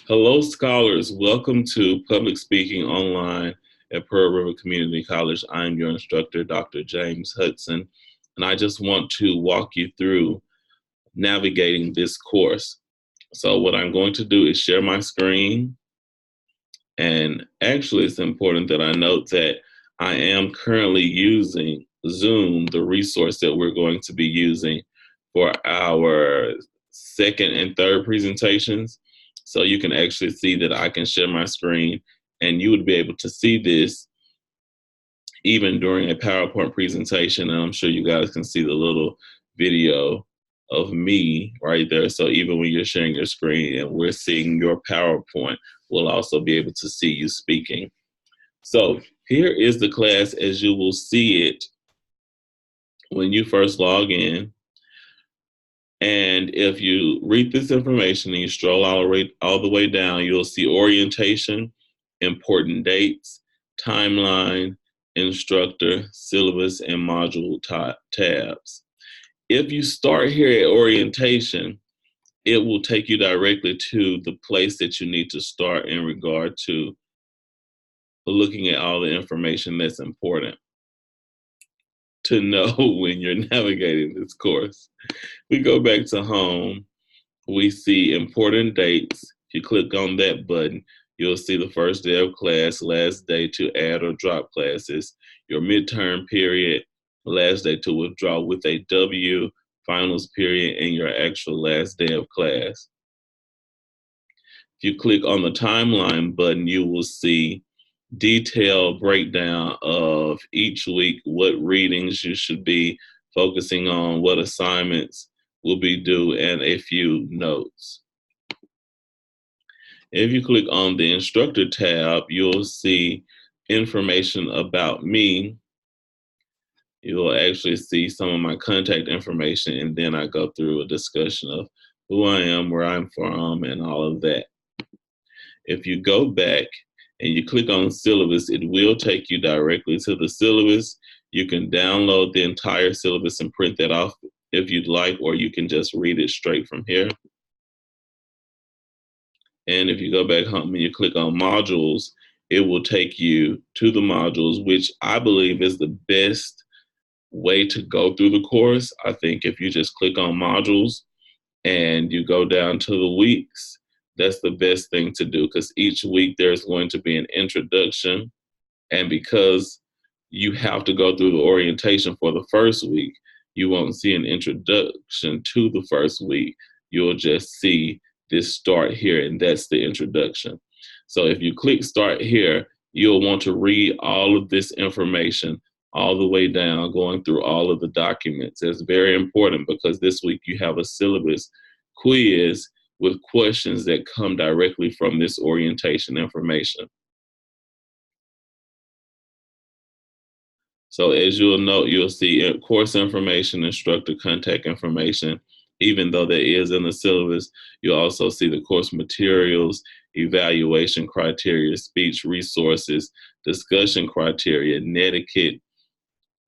Hello, scholars. Welcome to Public Speaking Online at Pearl River Community College. I'm your instructor, Dr. James Hudson, and I just want to walk you through navigating this course. So what I'm going to do is share my screen, and actually it's important that I note that I am currently using Zoom, the resource that we're going to be using for our second and third presentations. So you can actually see that I can share my screen, and you would be able to see this even during a PowerPoint presentation. And I'm sure you guys can see the little video of me right there. So even when you're sharing your screen and we're seeing your PowerPoint, we'll also be able to see you speaking. So here is the class as you will see it when you first log in. And if you read this information and you stroll all the way down, you'll see orientation, important dates, timeline, instructor, syllabus, and module tabs. If you start here at orientation, it will take you directly to the place that you need to start in regard to looking at all the information that's important to know when you're navigating this course. We go back to home, we see important dates. If you click on that button, you'll see the first day of class, last day to add or drop classes, your midterm period, last day to withdraw with a W, finals period, and your actual last day of class. If you click on the timeline button, you will see detailed breakdown of each week, what readings you should be focusing on, what assignments will be due, and a few notes. If you click on the instructor tab, you'll see information about me. You'll actually see some of my contact information, and then I go through a discussion of who I am, where I'm from, and all of that. If you go back and you click on syllabus, it will take you directly to the syllabus. You can download the entire syllabus and print that off if you'd like, or you can just read it straight from here. And if you go back home and you click on modules, it will take you to the modules, which I believe is the best way to go through the course. I think if you just click on modules and you go down to the weeks, that's the best thing to do, because each week there's going to be an introduction. And because you have to go through the orientation for the first week, you won't see an introduction to the first week. You'll just see this start here, and that's the introduction. So if you click start here, you'll want to read all of this information all the way down, going through all of the documents. It's very important because this week you have a syllabus quiz with questions that come directly from this orientation information. So as you'll note, you'll see course information, instructor contact information. Even though that is in the syllabus, you'll also see the course materials, evaluation criteria, speech resources, discussion criteria, netiquette,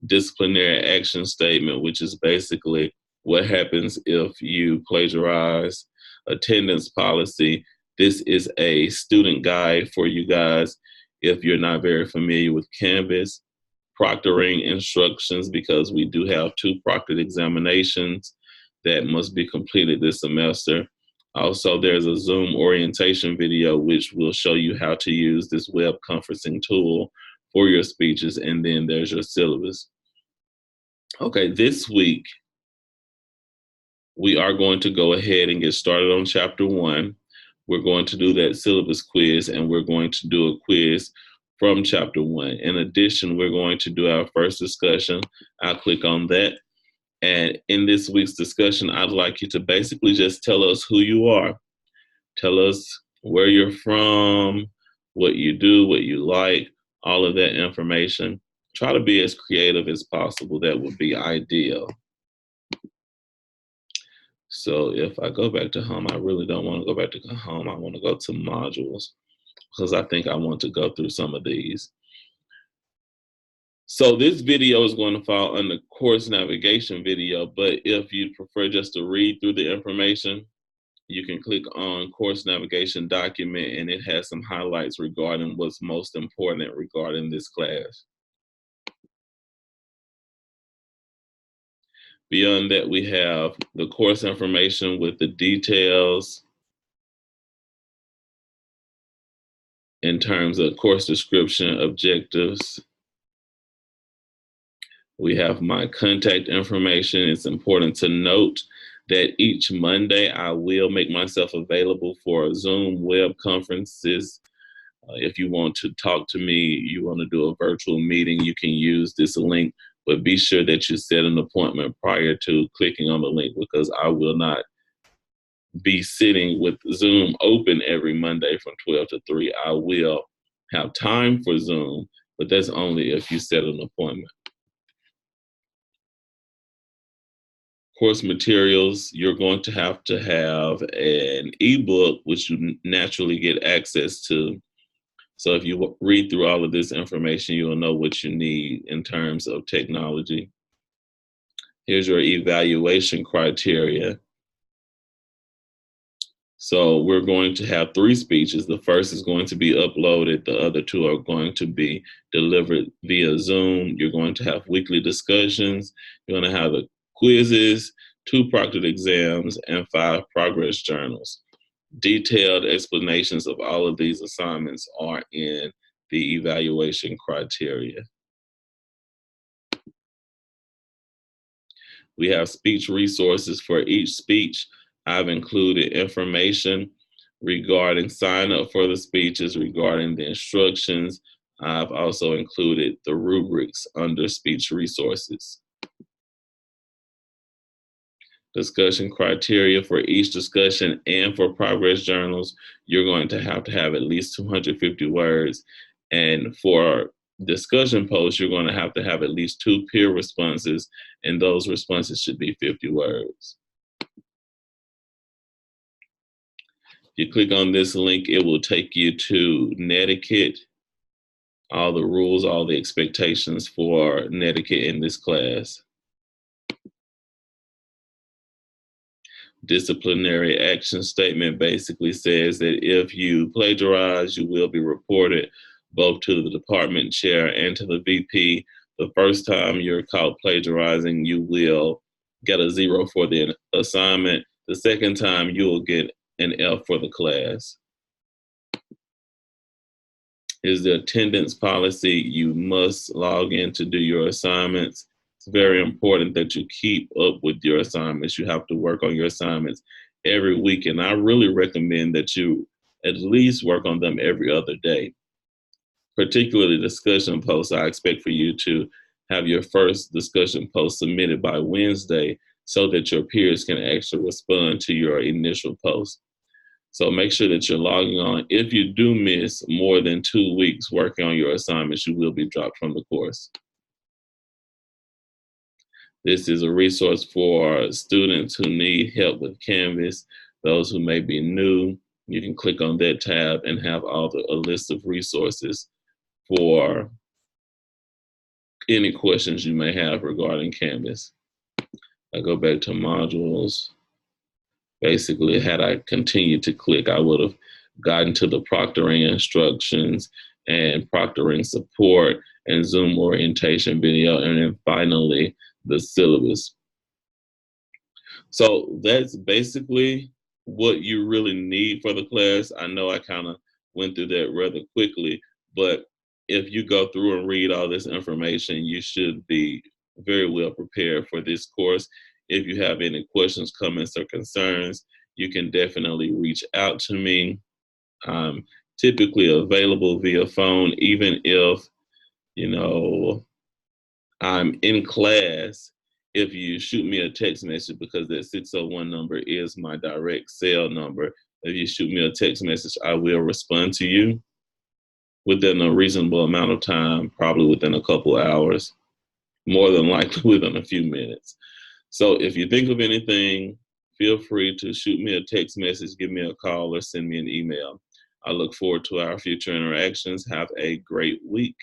disciplinary action statement, which is basically what happens if you plagiarize, attendance policy. This is a student guide for you guys if you're not very familiar with Canvas. Proctoring instructions, because we do have 2 proctored examinations that must be completed this semester. Also, there's a Zoom orientation video which will show you how to use this web conferencing tool for your speeches, and then there's your syllabus. Okay, this week we are going to go ahead and get started on chapter 1. We're going to do that syllabus quiz, and we're going to do a quiz from chapter 1. In addition, we're going to do our first discussion. I'll click on that. And in this week's discussion, I'd like you to basically just tell us who you are. Tell us where you're from, what you do, what you like, all of that information. Try to be as creative as possible. That would be ideal. So if I go back to home, I really don't want to go back to home. I want to go to modules, because I think I want to go through some of these. So this video is going to fall under course navigation video, but if you prefer just to read through the information, you can click on course navigation document, and it has some highlights regarding what's most important regarding this class. Beyond that, we have the course information with the details in terms of course description, objectives. We have my contact information. It's important to note that each Monday I will make myself available for Zoom web conferences. If you want to talk to me, you want to do a virtual meeting, you can use this link, but be sure that you set an appointment prior to clicking on the link, because I will not be sitting with Zoom open every Monday from 12 to 3. I will have time for Zoom, but that's only if you set an appointment. Course materials, you're going to have an ebook, which you naturally get access to. So if you read through all of this information, you'll know what you need in terms of technology. Here's your evaluation criteria. So we're going to have 3 speeches. The first is going to be uploaded. The other 2 are going to be delivered via Zoom. You're going to have weekly discussions. You're going to have the quizzes, 2 proctored exams, and 5 progress journals. Detailed explanations of all of these assignments are in the evaluation criteria. We have speech resources for each speech. I've included information regarding sign up for the speeches, regarding the instructions. I've also included the rubrics under speech resources. Discussion criteria for each discussion and for progress journals, you're going to have at least 250 words. And for discussion posts, you're going to have at least 2 peer responses, and those responses should be 50 words. If you click on this link, it will take you to Netiquette, all the rules, all the expectations for Netiquette in this class. Disciplinary action statement basically says that if you plagiarize, you will be reported both to the department chair and to the VP. The first time you're caught plagiarizing, you will get a 0 for the assignment. The second time, you will get an F for the class. Is the attendance policy. You must log in to do your assignments. It's very important that you keep up with your assignments. You have to work on your assignments every week, and I really recommend that you at least work on them every other day. Particularly discussion posts, I expect for you to have your first discussion post submitted by Wednesday so that your peers can actually respond to your initial post. So make sure that you're logging on. If you do miss more than 2 weeks working on your assignments, you will be dropped from the course. This is a resource for students who need help with Canvas. Those who may be new, you can click on that tab and have a list of resources for any questions you may have regarding Canvas. I go back to modules. Basically, had I continued to click, I would have gotten to the proctoring instructions and proctoring support and Zoom orientation video, and then finally the syllabus. So that's basically what you really need for the class. I know I kind of went through that rather quickly, but if you go through and read all this information, you should be very well prepared for this course. If you have any questions, comments, or concerns, you can definitely reach out to me. I'm typically available via phone, even if, I'm in class. If you shoot me a text message, because that 601 number is my direct cell number, if you shoot me a text message, I will respond to you within a reasonable amount of time, probably within a couple hours, more than likely within a few minutes. So if you think of anything, feel free to shoot me a text message, give me a call, or send me an email. I look forward to our future interactions. Have a great week.